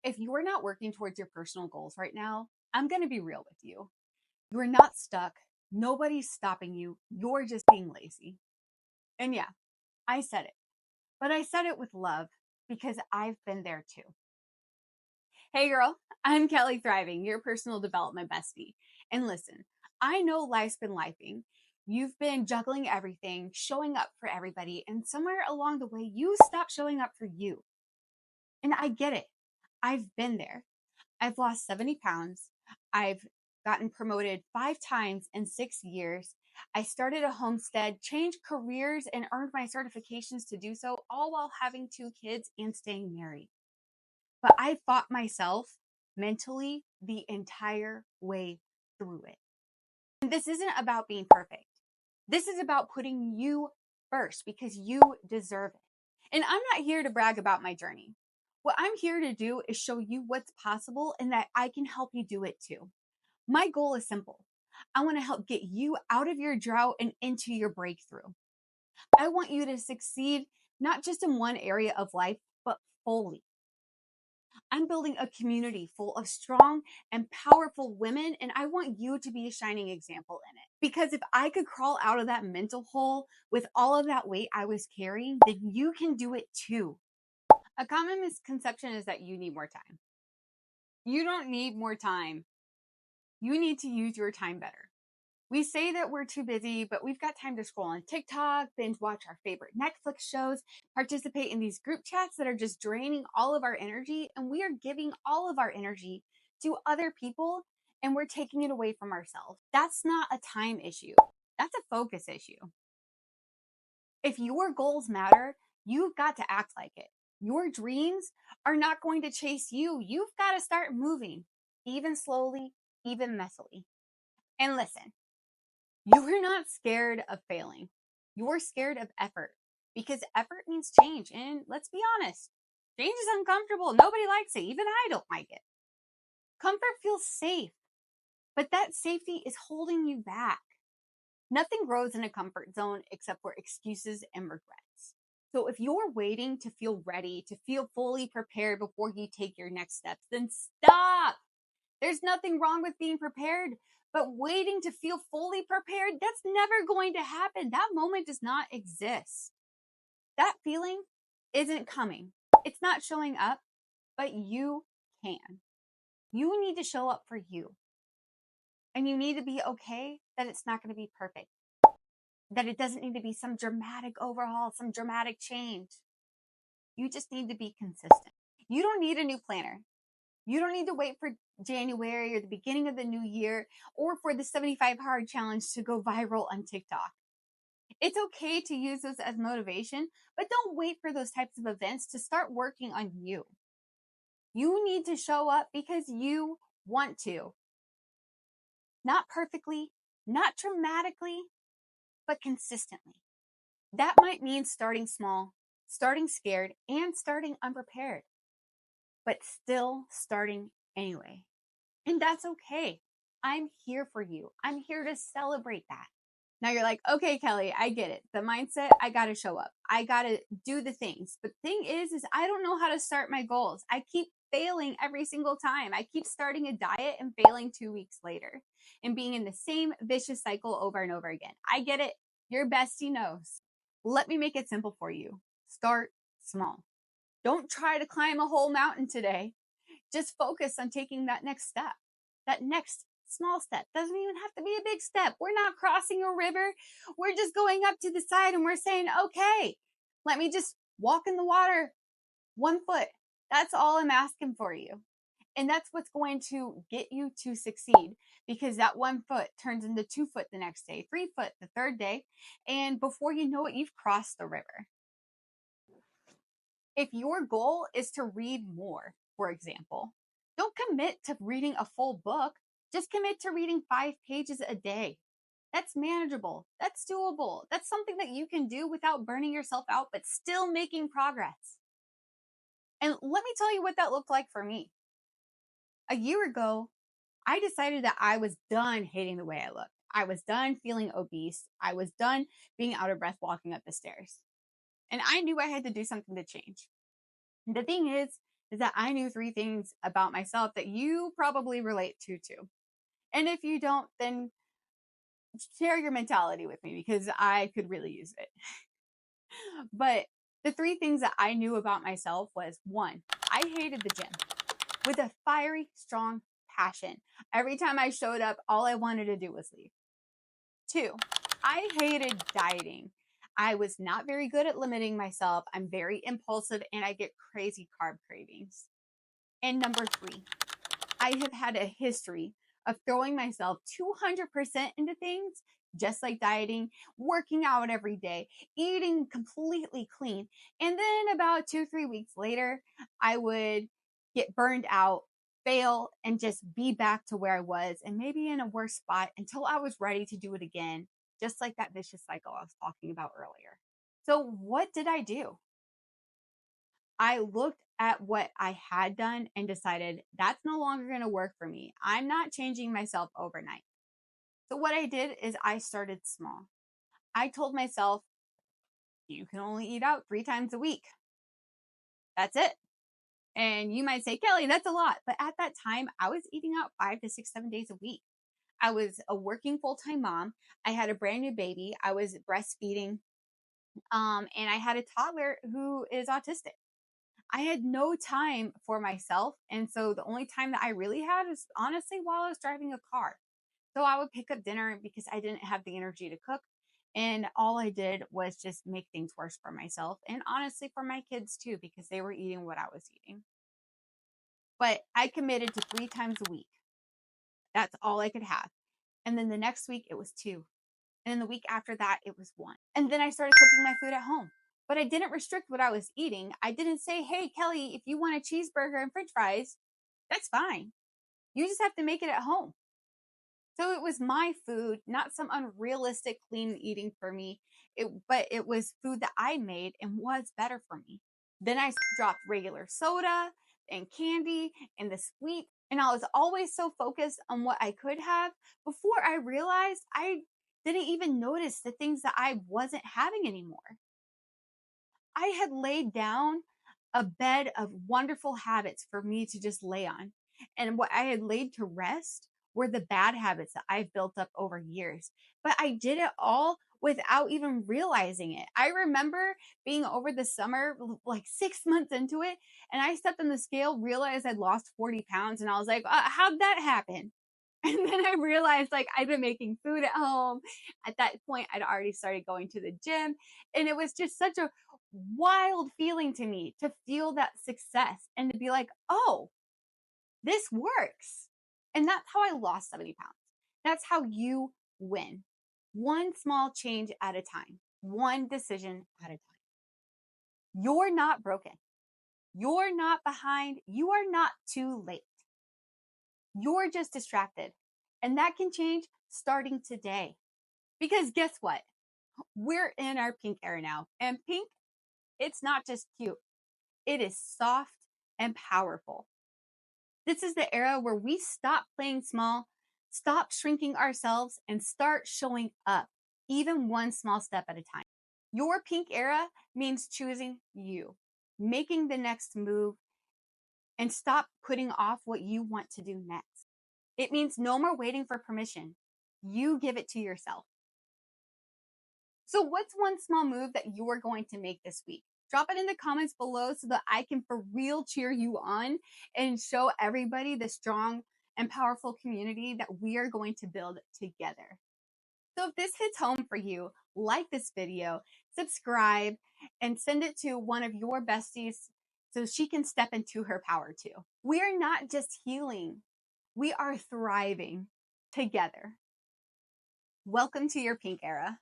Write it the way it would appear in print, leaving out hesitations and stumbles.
If you are not working towards your personal goals right now, I'm going to be real with you. You are not stuck. Nobody's stopping you. You're just being lazy. And yeah, I said it, but I said it with love because I've been there too. Hey girl, I'm Kelley Thriving, your personal development bestie. And listen, I know life's been lifing. You've been juggling everything, showing up for everybody, and somewhere along the way, you stopped showing up for you. And I get it. I've been there. I've lost 70 pounds. I've gotten promoted 5 times in 6 years. I started a homestead, changed careers, and earned my certifications to do so, all while having 2 kids and staying married. But I fought myself mentally the entire way through it. And this isn't about being perfect. This is about putting you first because you deserve it. And I'm not here to brag about my journey. What I'm here to do is show you what's possible and that I can help you do it too. My goal is simple. I want to help get you out of your drought and into your breakthrough. I want you to succeed not just in one area of life, but fully. I'm building a community full of strong and powerful women, and I want you to be a shining example in it. Because if I could crawl out of that mental hole with all of that weight I was carrying, then you can do it too. A common misconception is that you need more time. You don't need more time. You need to use your time better. We say that we're too busy, but we've got time to scroll on TikTok, binge watch our favorite Netflix shows, participate in these group chats that are just draining all of our energy, and we are giving all of our energy to other people, and we're taking it away from ourselves. That's not a time issue. That's a focus issue. If your goals matter, you've got to act like it. Your dreams are not going to chase you. You've got to start moving, even slowly, even messily. And listen, you're not scared of failing. You're scared of effort because effort means change. And let's be honest, change is uncomfortable. Nobody likes it. Even I don't like it. Comfort feels safe, but that safety is holding you back. Nothing grows in a comfort zone except for excuses and regrets. So if you're waiting to feel ready, to feel fully prepared before you take your next steps, then stop. There's nothing wrong with being prepared, but waiting to feel fully prepared, that's never going to happen. That moment does not exist. That feeling isn't coming. It's not showing up, but you can. You need to show up for you. And you need to be okay that it's not going to be perfect. That it doesn't need to be some dramatic overhaul, some dramatic change. You just need to be consistent. You don't need a new planner. You don't need to wait for January or the beginning of the new year or for the 75 hard challenge to go viral on TikTok. It's okay to use those as motivation, but don't wait for those types of events to start working on you. You need to show up because you want to. Not perfectly, not dramatically, but consistently. That might mean starting small, starting scared, and starting unprepared, but still starting anyway. And that's okay. I'm here for you. I'm here to celebrate that. Now you're like, okay, Kelley, I get it. The mindset, I got to show up. I got to do the things. But the thing is I don't know how to start my goals. I keep failing every single time. I keep starting a diet and failing 2 weeks later and being in the same vicious cycle over and over again. I get it. Your bestie knows. Let me make it simple for you. Start small. Don't try to climb a whole mountain today. Just focus on taking that next step, that next small step. Doesn't even have to be a big step. We're not crossing a river. We're just going up to the side and we're saying, okay, let me just walk in the water 1 foot. That's all I'm asking for you. And that's what's going to get you to succeed because that 1 foot turns into 2 foot the next day, 3 foot the third day. And before you know it, you've crossed the river. If your goal is to read more, for example, don't commit to reading a full book. Just commit to reading 5 pages a day. That's manageable. That's doable. That's something that you can do without burning yourself out, but still making progress. And let me tell you what that looked like for me. A year ago, I decided that I was done hating the way I looked. I was done feeling obese. I was done being out of breath walking up the stairs. And I knew I had to do something to change. The thing is is that I knew 3 things about myself that you probably relate to too. And if you don't, then share your mentality with me because I could really use it. But the 3 things that I knew about myself was 1, I hated the gym with a fiery, strong passion. Every time I showed up, all I wanted to do was leave. 2, I hated dieting. I was not very good at limiting myself. I'm very impulsive and I get crazy carb cravings. And number 3, I have had a history of throwing myself 200% into things, just like dieting, working out every day, eating completely clean. And then about 2, 3 weeks later, I would get burned out, fail, and just be back to where I was and maybe in a worse spot until I was ready to do it again, just like that vicious cycle I was talking about earlier. So, what did I do? I looked at what I had done and decided that's no longer going to work for me. I'm not changing myself overnight. So, what I did is I started small. I told myself, you can only eat out 3 times a week. That's it. And you might say, Kelley, that's a lot. But at that time, I was eating out 5 to 6, 7 days a week. I was a working full-time mom. I had a brand new baby. I was breastfeeding. And I had a toddler who is autistic. I had no time for myself. And so the only time that I really had is honestly while I was driving a car. So I would pick up dinner because I didn't have the energy to cook. And all I did was just make things worse for myself and honestly for my kids too, because they were eating what I was eating. But I committed to 3 times a week. That's all I could have. And then the next week it was 2. And then the week after that, it was 1. And then I started cooking my food at home. But I didn't restrict what I was eating. I didn't say, hey, Kelley, if you want a cheeseburger and french fries, that's fine. You just have to make it at home. So it was my food, not some unrealistic clean eating for me. But it was food that I made and was better for me. Then I dropped regular soda and candy and the sweet. And I was always so focused on what I could have before I realized I didn't even notice the things that I wasn't having anymore. I had laid down a bed of wonderful habits for me to just lay on. And what I had laid to rest were the bad habits that I've built up over years. But I did it all without even realizing it. I remember being over the summer, like 6 months into it, and I stepped on the scale, realized I'd lost 40 pounds, and I was like, how'd that happen? And then I realized like I'd been making food at home. At that point, I'd already started going to the gym. And it was just such a wild feeling to me to feel that success and to be like, oh, this works. And that's how I lost 70 pounds. That's how you win. One small change at a time, one decision at a time. You're not broken. You're not behind. You are not too late. You're just distracted. And that can change starting today. Because guess what? We're in our pink era now. And pink, it's not just cute. It is soft and powerful. This is the era where we stop playing small, stop shrinking ourselves, and start showing up, even one small step at a time. Your pink era means choosing you, making the next move, and stop putting off what you want to do next. It means no more waiting for permission. You give it to yourself. So what's one small move that you're going to make this week? Drop it in the comments below so that I can for real cheer you on and show everybody the strong and powerful community that we are going to build together. So if this hits home for you, like this video, subscribe, and send it to one of your besties so she can step into her power too. We are not just healing, we are thriving together. Welcome to your pink era.